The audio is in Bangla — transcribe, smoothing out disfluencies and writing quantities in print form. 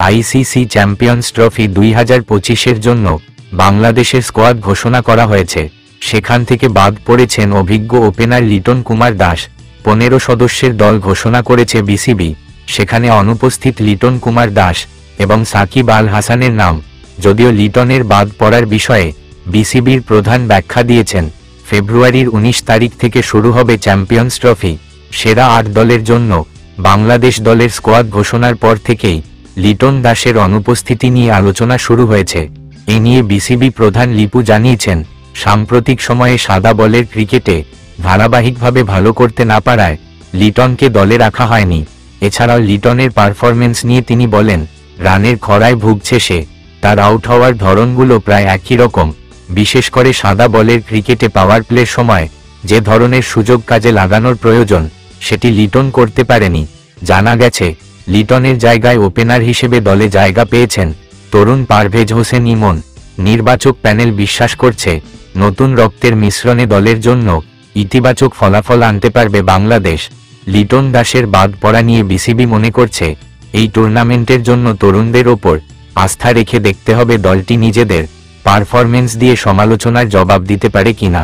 আইসিসি চ্যাম্পিয়ন্স ট্রফি 2025-এর জন্য বাংলাদেশের স্কোয়াড ঘোষণা করা হয়েছে। সেখান থেকে বাদ পড়েছেন অভিজ্ঞ ওপেনার লিটন কুমার দাস। 15 সদস্যের দল ঘোষণা করেছে বিসিবি। সেখানে অনুপস্থিত লিটন কুমার দাস এবং সাকিব আল হাসানের নাম। যদিও লিটনের বাদ পড়ার বিষয়ে বিসিবির প্রধান ব্যাখ্যা দিয়েছেন, ফেব্রুয়ারির 19 তারিখ থেকে শুরু হবে চ্যাম্পিয়ন্স ট্রফি। সেরা 8 দলের জন্য বাংলাদেশ দলের স্কোয়াড ঘোষণার পর থেকেই লিটন দাসের অনুপস্থিতি নিয়ে আলোচনা শুরু হয়েছে। এ নিয়ে বিসিবি প্রধান লিপু জানিয়েছেন, সাম্প্রতিক সময়ে সাদা বলের ক্রিকেটে ধারাবাহিকভাবে ভালো করতে না পারায় লিটনকে দলে রাখা হয়নি। এছাড়াও লিটনের পারফরম্যান্স নিয়ে তিনি বলেন, রানের খরায় ভুগছে সে। তার আউট হওয়ার ধরনগুলো প্রায় একই রকম। বিশেষ করে সাদা বলের ক্রিকেটে পাওয়ার প্লের সময় যে ধরনের সুযোগ কাজে লাগানোর প্রয়োজন সেটি লিটন করতে পারেনি। জানা গেছে, লিটনের জায়গায় ওপেনার হিসেবে দলে জায়গা পেয়েছেন তরুণ পারভেজ হোসেন ইমন। নির্বাচক প্যানেল বিশ্বাস করছে, নতুন রক্তের মিশ্রণে দলের জন্য ইতিবাচক ফলাফল আনতে পারবে বাংলাদেশ। লিটন দাসের বাদ পড়া নিয়ে বিসিবি মনে করছে, এই টুর্নামেন্টের জন্য তরুণদের ওপর আস্থা রেখে দেখতে হবে দলটি নিজেদের পারফরম্যান্স দিয়ে সমালোচনার জবাব দিতে পারে কিনা।